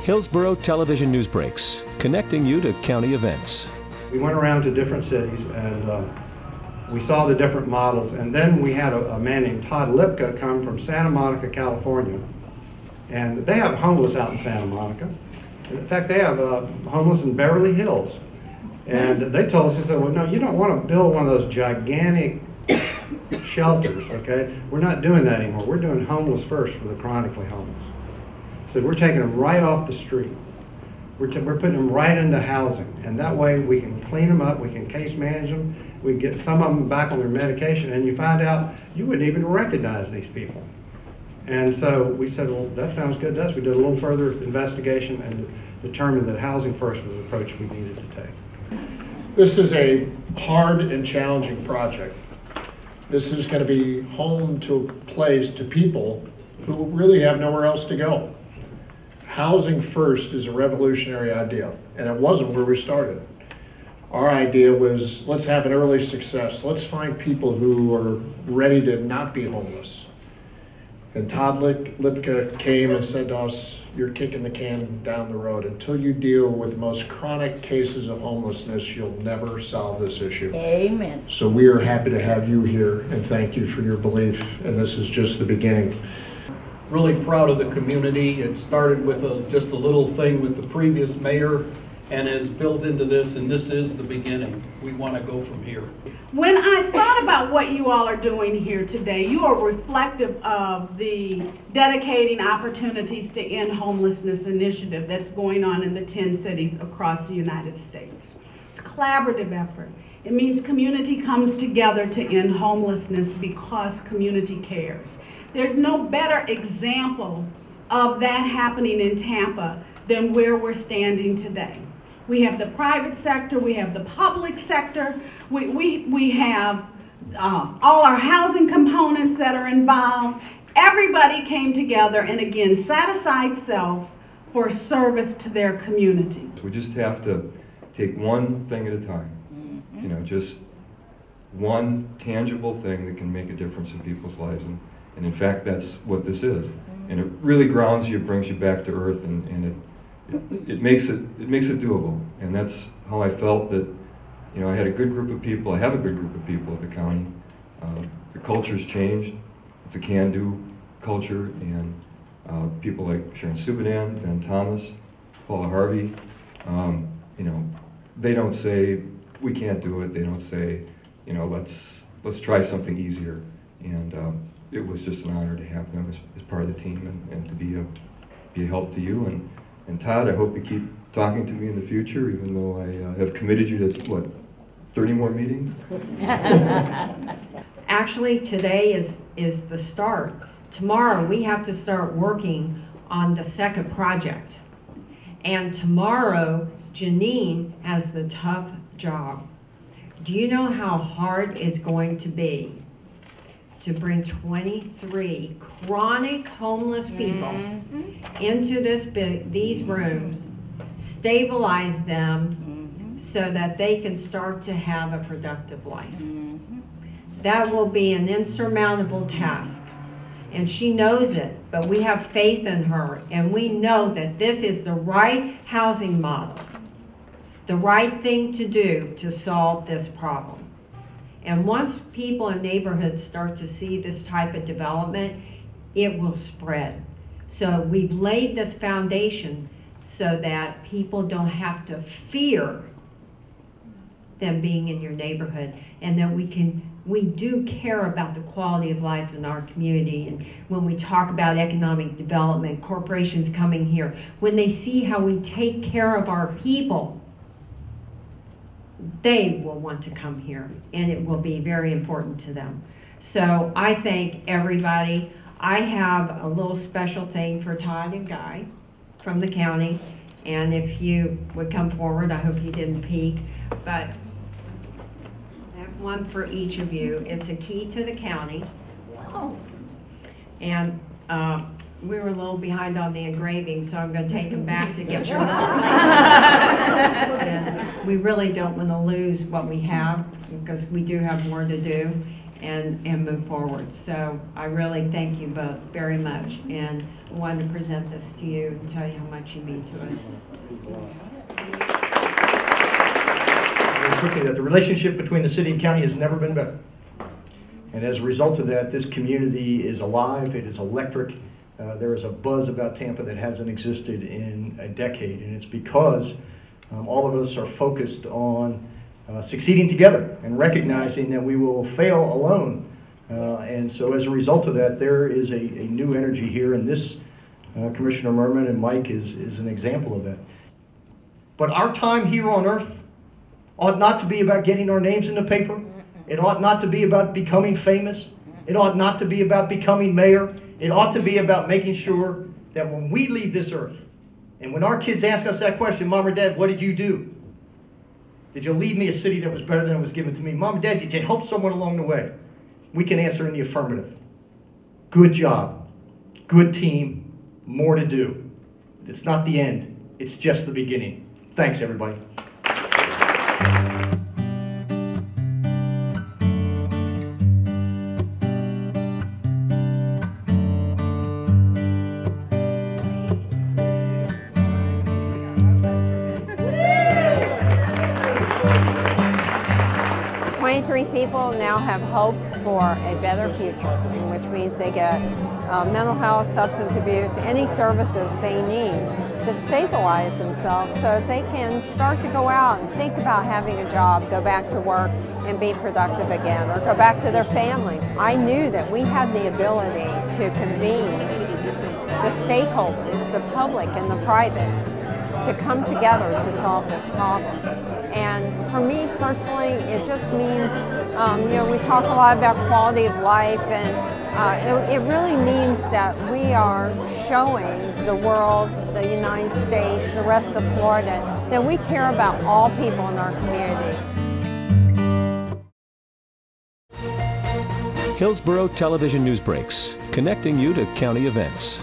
Hillsborough Television News Breaks, connecting you to county events. We went around to different cities and we saw the different models, and then we had a man named Todd Lipka come from Santa Monica, California, and they have homeless out in Santa Monica. In fact, they have homeless in Beverly Hills. And they told us, they said, well, no, you don't want to build one of those gigantic shelters, okay? We're not doing that anymore. We're doing homeless first for the chronically homeless. So we're taking them right off the street. We're putting them right into housing. And that way we can clean them up, we can case manage them, we can get some of them back on their medication, and you find out you wouldn't even recognize these people. And so we said, well, that sounds good to us. We did a little further investigation and determined that housing first was the approach we needed to take. This is a hard and challenging project. This is going to be home to a place to people who really have nowhere else to go. Housing first is a revolutionary idea, and it wasn't where we started. Our idea was, let's have an early success. Let's find people who are ready to not be homeless. And Todd Lipka came and said to us, you're kicking the can down the road. Until you deal with the most chronic cases of homelessness, you'll never solve this issue. Amen. So we are happy to have you here, and thank you for your belief, and this is just the beginning. Really proud of the community. It started with just a little thing with the previous mayor and is built into this, and this is the beginning. We want to go from here. When I thought about what you all are doing here today, you are reflective of the dedicating opportunities to end homelessness initiative that's going on in the 10 cities across the United States. It's a collaborative effort. It means community comes together to end homelessness because community cares. There's no better example of that happening in Tampa than where we're standing today. We have the private sector, we have the public sector, we have all our housing components that are involved. Everybody came together and again set aside self for service to their community. We just have to take one thing at a time, you know, just one tangible thing that can make a difference in people's lives. And in fact, that's what this is. And it really grounds you, brings you back to earth, and it makes it doable. And that's how I felt that, you know, I had a good group of people. I have a good group of people at the county. The culture's changed. It's a can-do culture, and people like Sharon Subadan, Ben Thomas, Paula Harvey, you know, they don't say we can't do it. They don't say, you know, let's try something easier. And it was just an honor to have them as part of the team and to be a help to you. And Todd, I hope you keep talking to me in the future, even though I have committed you to, what, 30 more meetings? Actually, today is the start. Tomorrow, we have to start working on the second project. And tomorrow, Janine has the tough job. Do you know how hard it's going to be to bring 23 chronic homeless people into these rooms, stabilize them so that they can start to have a productive life? That will be an insurmountable task, and she knows it, but we have faith in her, and we know that this is the right housing model, the right thing to do to solve this problem. And once people in neighborhoods start to see this type of development, it will spread. So we've laid this foundation so that people don't have to fear them being in your neighborhood, and that we do care about the quality of life in our community. And when we talk about economic development, corporations coming here, when they see how we take care of our people, they will want to come here, and it will be very important to them. So I thank everybody. I have a little special thing for Todd and Guy from the county, and if you would come forward, I hope you didn't peek, but I have one for each of you. It's a key to the county. Wow. And we were a little behind on the engraving, so I'm going to take them back to get your And we really don't want to lose what we have, because we do have more to do. and move forward. So I really thank you both very much, and I wanted to present this to you and tell you how much you mean to us. Very quickly, that the relationship between the city and county has never been better. And as a result of that, this community is alive, it is electric. There is a buzz about Tampa that hasn't existed in a decade, and it's because all of us are focused on succeeding together and recognizing that we will fail alone. And so as a result of that, there is a new energy here, and this Commissioner Murman and Mike is an example of that. But our time here on earth ought not to be about getting our names in the paper. It ought not to be about becoming famous. It ought not to be about becoming mayor. It ought to be about making sure that when we leave this earth, and when our kids ask us that question, Mom or Dad, what did you do? Did you leave me a city that was better than it was given to me? Mom and Dad, did you help someone along the way? We can answer in the affirmative. Good job. Good team. More to do. It's not the end. It's just the beginning. Thanks, everybody. 23 people now have hope for a better future, which means they get mental health, substance abuse, any services they need to stabilize themselves so that they can start to go out and think about having a job, go back to work and be productive again, or go back to their family. I knew that we had the ability to convene the stakeholders, the public and the private, to come together to solve this problem. And for me personally, it just means, we talk a lot about quality of life, and it really means that we are showing the world, the United States, the rest of Florida, that we care about all people in our community. Hillsborough Television News Breaks, connecting you to county events.